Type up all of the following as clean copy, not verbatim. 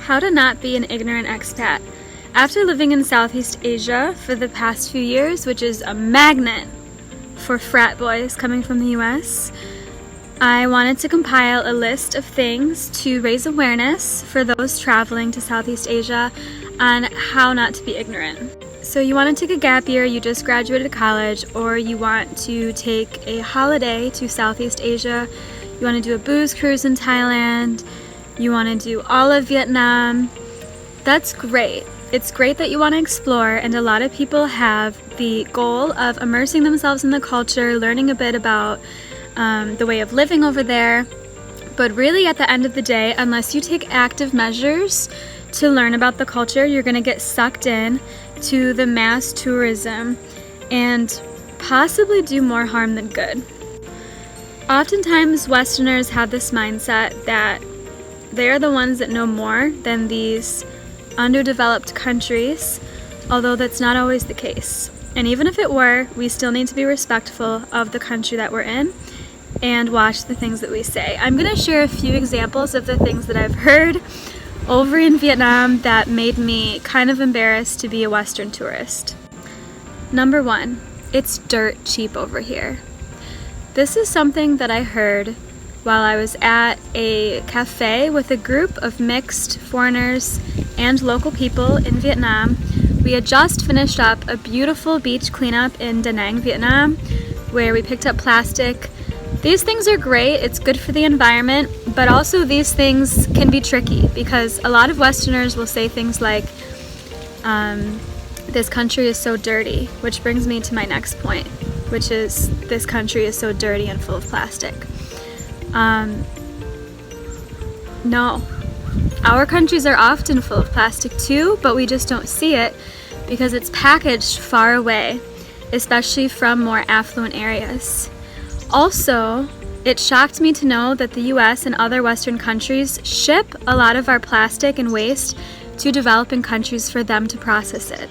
How to not be an ignorant expat. After living in Southeast Asia for the past few years, which is a magnet for frat boys coming from the US, I wanted to compile a list of things to raise awareness for those traveling to Southeast Asia on how not to be ignorant. So you want to take a gap year, you just graduated college, or you want to take a holiday to Southeast Asia, you want to do a booze cruise in Thailand, you want to do all of Vietnam. That's great. It's great that you want to explore, and a lot of people have the goal of immersing themselves in the culture, learning a bit about the way of living over there. But really, at the end of the day, unless you take active measures to learn about the culture, you're going to get sucked in to the mass tourism and possibly do more harm than good. Oftentimes, Westerners have this mindset that they're the ones that know more than these underdeveloped countries, although that's not always the case. And even if it were, we still need to be respectful of the country that we're in and watch the things that we say. I'm going to share a few examples of the things that I've heard over in Vietnam that made me kind of embarrassed to be a Western tourist. Number one, it's dirt cheap over here. This is something that I heard while I was at a cafe with a group of mixed foreigners and local people in Vietnam. We had just finished up a beautiful beach cleanup in Da Nang, Vietnam, where we picked up plastic. These things are great, it's good for the environment, but also these things can be tricky because a lot of Westerners will say things like, this country is so dirty, which brings me to my next point, which is this country is so dirty and full of plastic. No. Our countries are often full of plastic too, but we just don't see it because it's packaged far away, especially from more affluent areas. Also, it shocked me to know that the US and other Western countries ship a lot of our plastic and waste to developing countries for them to process it.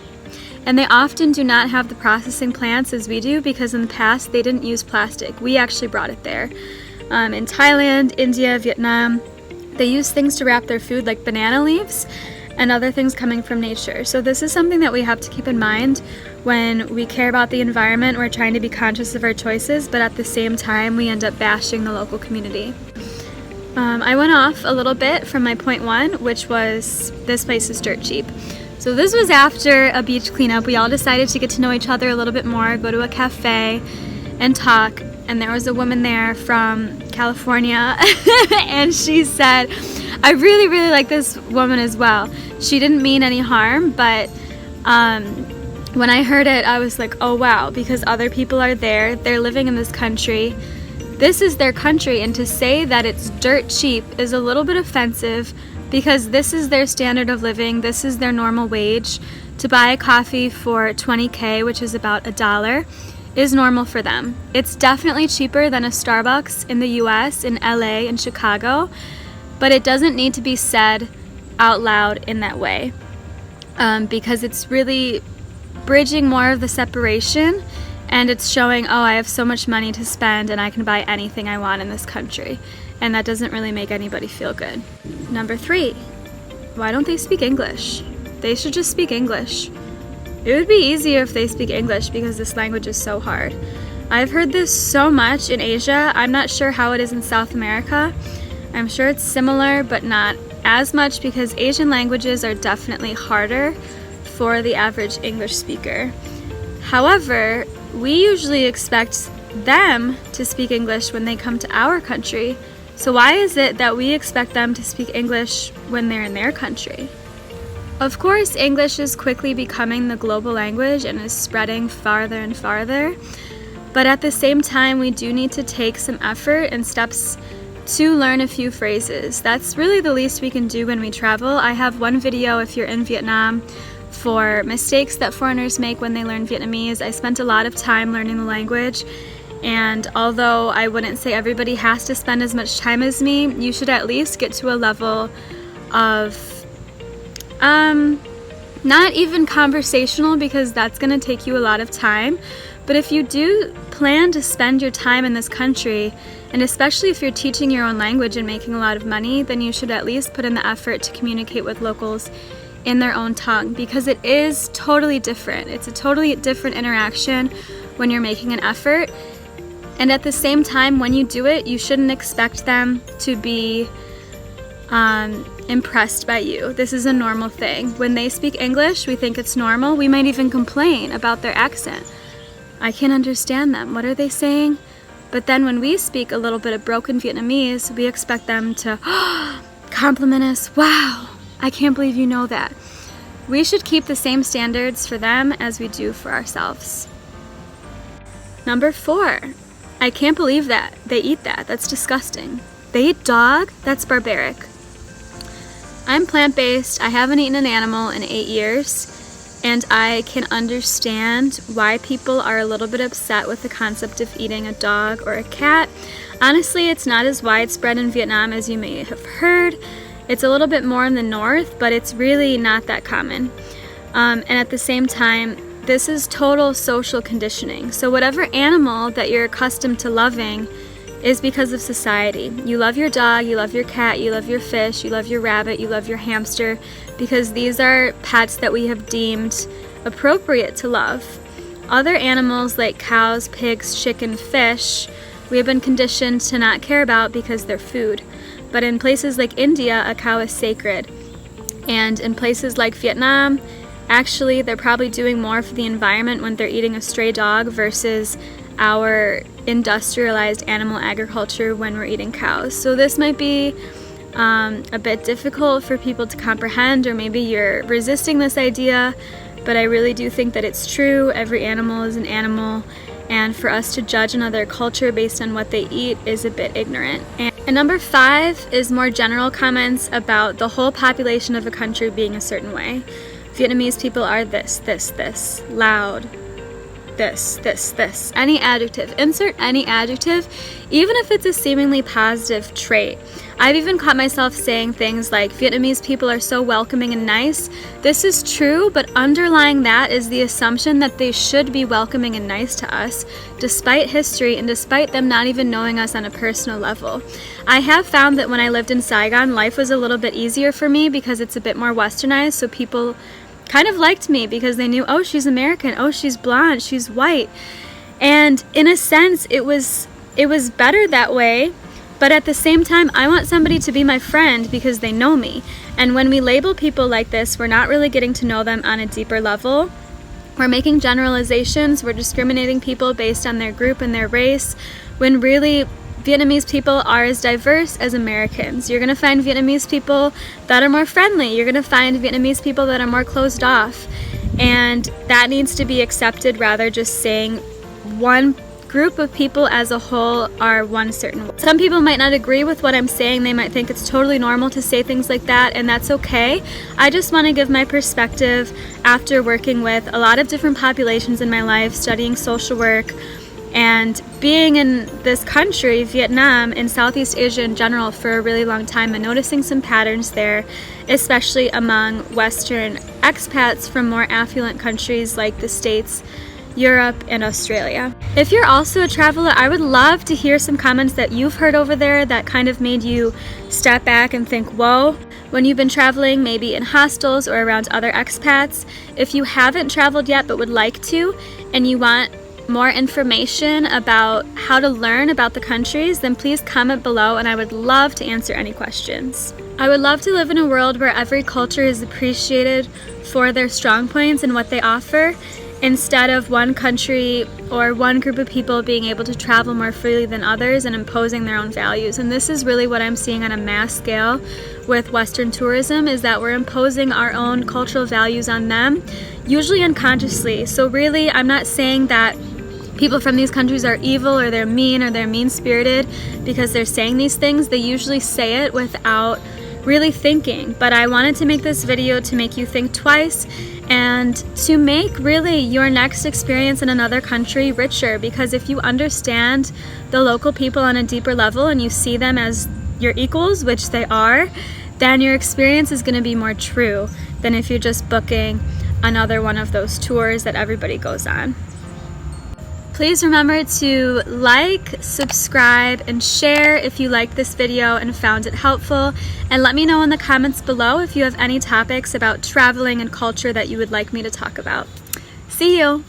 And they often do not have the processing plants as we do because in the past they didn't use plastic. We actually brought it there. In Thailand, India, Vietnam, they use things to wrap their food like banana leaves and other things coming from nature. So this is something that we have to keep in mind when we care about the environment. We're trying to be conscious of our choices, but at the same time, we end up bashing the local community. I went off a little bit from my point one, which was this place is dirt cheap. So this was after a beach cleanup. We all decided to get to know each other a little bit more, go to a cafe and talk. And there was a woman there from California and she said, I really, really like this woman as well. She didn't mean any harm, but when I heard it, I was like, oh wow, because other people are there, they're living in this country. This is their country, and to say that it's dirt cheap is a little bit offensive because this is their standard of living, this is their normal wage. To buy a coffee for $20K, which is about $1, is normal for them. It's definitely cheaper than a Starbucks in the US, in LA, and Chicago, but it doesn't need to be said out loud in that way because it's really bridging more of the separation and it's showing, oh, I have so much money to spend and I can buy anything I want in this country, and that doesn't really make anybody feel good. Number three, why don't they speak English? They should just speak English. It would be easier if they speak English because this language is so hard. I've heard this so much in Asia. I'm not sure how it is in South America. I'm sure it's similar, but not as much because Asian languages are definitely harder for the average English speaker. However, we usually expect them to speak English when they come to our country. So why is it that we expect them to speak English when they're in their country? Of course, English is quickly becoming the global language and is spreading farther and farther. But at the same time, we do need to take some effort and steps to learn a few phrases. That's really the least we can do when we travel. I have one video if you're in Vietnam for mistakes that foreigners make when they learn Vietnamese. I spent a lot of time learning the language, and although I wouldn't say everybody has to spend as much time as me, you should at least get to a level of Not even conversational, because that's going to take you a lot of time. But if you do plan to spend your time in this country, and especially if you're teaching your own language and making a lot of money, then you should at least put in the effort to communicate with locals in their own tongue, because it is totally different. It's a totally different interaction when you're making an effort. And at the same time, when you do it, you shouldn't expect them to be impressed by you. This is a normal thing. When they speak English, we think it's normal. We might even complain about their accent. I can't understand them. What are they saying? But then when we speak a little bit of broken Vietnamese, we expect them to compliment us. Wow, I can't believe you know that. We should keep the same standards for them as we do for ourselves. Number 4, I can't believe that they eat that. That's disgusting. They eat dog? That's barbaric. I'm plant-based. I haven't eaten an animal in 8 years, and I can understand why people are a little bit upset with the concept of eating a dog or a cat. Honestly, it's not as widespread in Vietnam as you may have heard. It's a little bit more in the north, but it's really not that common. And at the same time, this is total social conditioning. So whatever animal that you're accustomed to loving is because of society. You love your dog, you love your cat, you love your fish, you love your rabbit, you love your hamster, because these are pets that we have deemed appropriate to love. Other animals like cows, pigs, chicken, fish, we have been conditioned to not care about because they're food. But in places like India, a cow is sacred. And in places like Vietnam, actually they're probably doing more for the environment when they're eating a stray dog versus our industrialized animal agriculture when we're eating cows. So this might be a bit difficult for people to comprehend, or maybe you're resisting this idea, but I really do think that it's true. Every animal is an animal, and for us to judge another culture based on what they eat is a bit ignorant. And number 5 is more general comments about the whole population of a country being a certain way. Vietnamese people are this, loud, this. Any adjective. Insert any adjective, even if it's a seemingly positive trait. I've even caught myself saying things like, Vietnamese people are so welcoming and nice. This is true, but underlying that is the assumption that they should be welcoming and nice to us, despite history and despite them not even knowing us on a personal level. I have found that when I lived in Saigon, life was a little bit easier for me because it's a bit more westernized, so people kind of liked me because they knew, oh, she's American, oh, she's blonde, she's white. And in a sense, it was better that way, but at the same time, I want somebody to be my friend because they know me. And when we label people like this, we're not really getting to know them on a deeper level. We're making generalizations, we're discriminating people based on their group and their race, when really Vietnamese people are as diverse as Americans. You're going to find Vietnamese people that are more friendly. You're going to find Vietnamese people that are more closed off. And that needs to be accepted, rather just saying one group of people as a whole are one certain way. Some people might not agree with what I'm saying. They might think it's totally normal to say things like that, and that's okay. I just want to give my perspective after working with a lot of different populations in my life, studying social work, and being in this country, Vietnam, and Southeast Asia in general for a really long time, and noticing some patterns there, especially among Western expats from more affluent countries like the States, Europe, and Australia. If you're also a traveler, I would love to hear some comments that you've heard over there that kind of made you step back and think, whoa, when you've been traveling, maybe in hostels or around other expats. If you haven't traveled yet but would like to, and you want more information about how to learn about the countries, then please comment below and I would love to answer any questions. I would love to live in a world where every culture is appreciated for their strong points and what they offer, instead of one country or one group of people being able to travel more freely than others and imposing their own values. And this is really what I'm seeing on a mass scale with Western tourism, is that we're imposing our own cultural values on them, usually unconsciously. So really, I'm not saying that people from these countries are evil or they're mean or they're mean-spirited because they're saying these things. They usually say it without really thinking. But I wanted to make this video to make you think twice and to make really your next experience in another country richer, because if you understand the local people on a deeper level and you see them as your equals, which they are, then your experience is going to be more true than if you're just booking another one of those tours that everybody goes on. Please remember to like, subscribe, and share if you liked this video and found it helpful, and let me know in the comments below if you have any topics about traveling and culture that you would like me to talk about. See you!